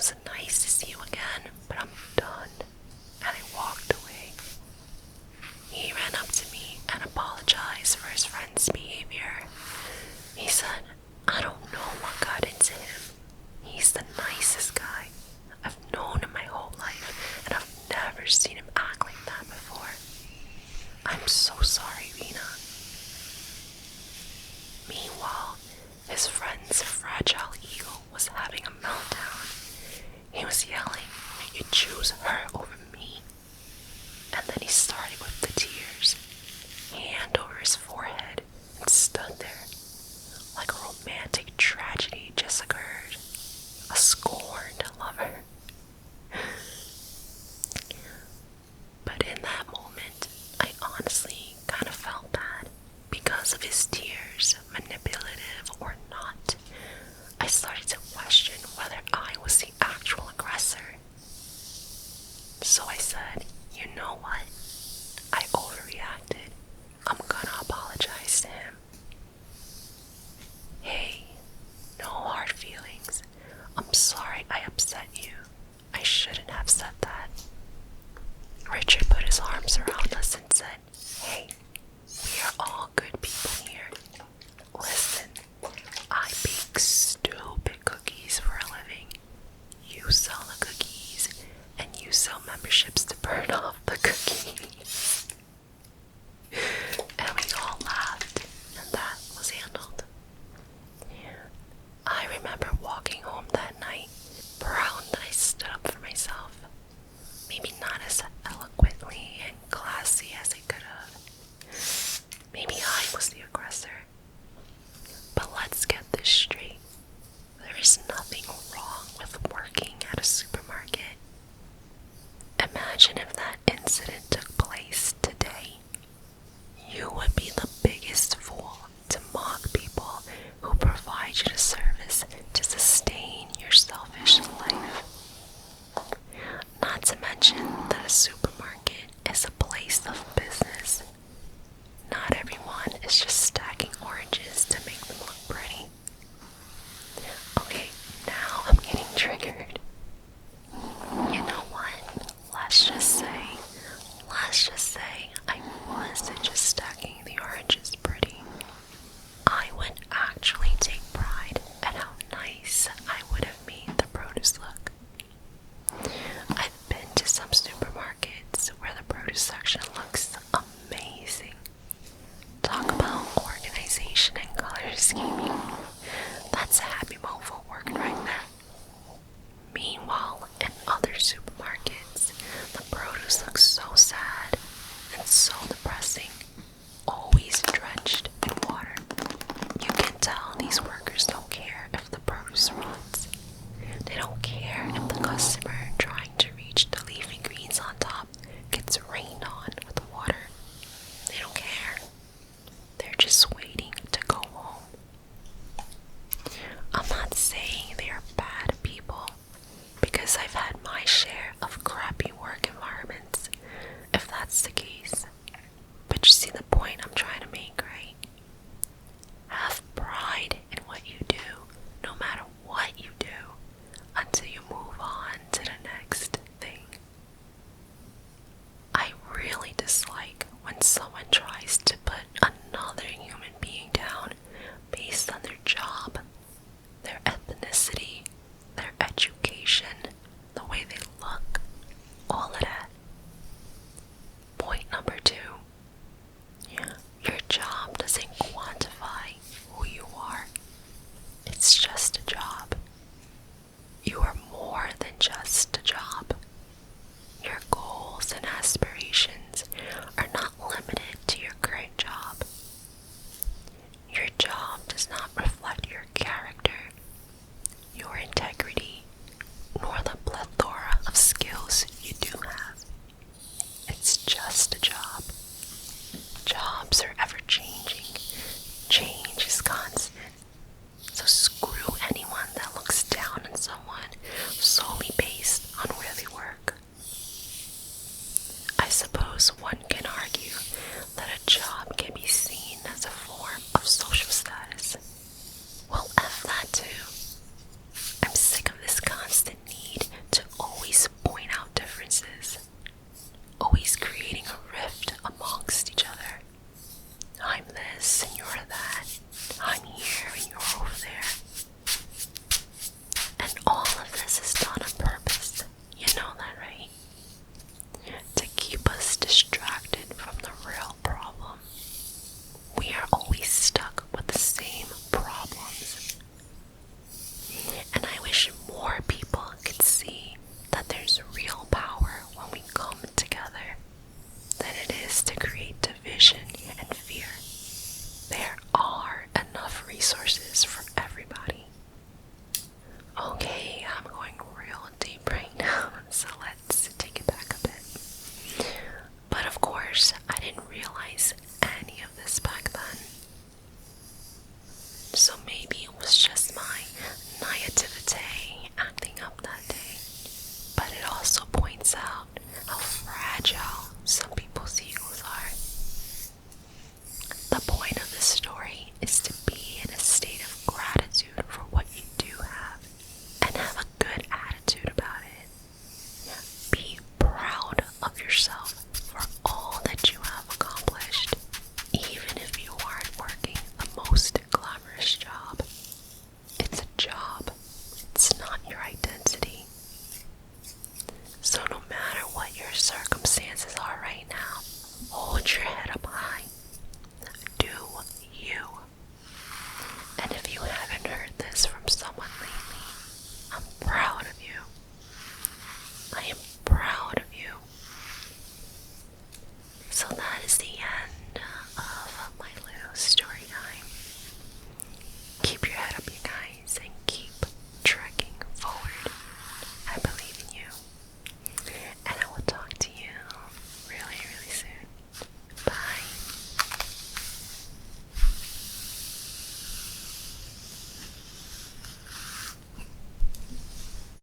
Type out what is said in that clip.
was nice to see you again, but I'm done. And I walked away. He ran up to me and apologized for his friend's behavior. He said, I don't know what got into him. He's the nicest guy I've known in my whole life, and I've never seen him act like that before. I'm so sorry, Reena. Meanwhile, his friend's fragile ego was having a meltdown. He was yelling, you choose her over me. And then he started with the tears, hand over his forehead, and stood there like a romantic tragedy just occurred. A scorned lover. But in that moment, I honestly kind of felt bad. Because of his tears, manipulative or not, I started to question whether I was the actual aggressor. So I said, you know what? I overreacted. I'm gonna apologize to him. Hey, no hard feelings. I'm sorry I upset you. I shouldn't have said that. Richard put his arms around us and said, hey, we are all good people here. Listen, I bake stupid cookies for a living. You sell the cookies, and you sell memberships to burn off the cookies. And we all laughed, and that was handled. I remember walking home that night, proud that I stood up for myself. Maybe not as eloquently and classy as I could have. Maybe I was the aggressor. But let's get this straight. There is nothing wrong with working at a supermarket. Imagine if that incident took place today. You would be the biggest fool to mock people who provide you the service to sustain your selfish life. Not to mention that a supermarket is a place of business. Not everyone is just stacking oranges to make them look pretty. Okay, now I'm getting triggered. You know what? Let's just say I wasn't just stacking the oranges pretty. I would actually take pride at how nice I would have made the produce look. I've been to some supermarkets where the produce section looks amazing. Talk about organization and color scheming. That's a happy mofo working right there. Meanwhile, in other supermarkets, the produce looks so sad and so depressing, always drenched in water. You can tell these workers don't care if the produce rots. They don't care if the customer trying to reach the leafy greens on top gets rained on with water. They don't care. They're just waiting to go home. I'm not saying they are bad people, because I've had my share of crappy work environments, if that's the case. But you see the point I'm trying to make, right? Have pride in what you do, no matter what you do, until you move on to the next thing. I really dislike when someone tries to put another human being down based on their job, their ethnicity, their education, the way they look, all of that. Point number 2. Your job doesn't quantify who you are. It's just a job. You are more than just a job. Your goals and aspirations are not limited to your current job. Your job does not reflect your character, your integrity, nor the plethora of skills you do have. It's just a job. Jobs are ever changing. Change is constant. So screw anyone that looks down on someone solely based on where they work. I suppose one can argue that a job can be seen as a form of social status. Well, F that too. I'm sick Okay,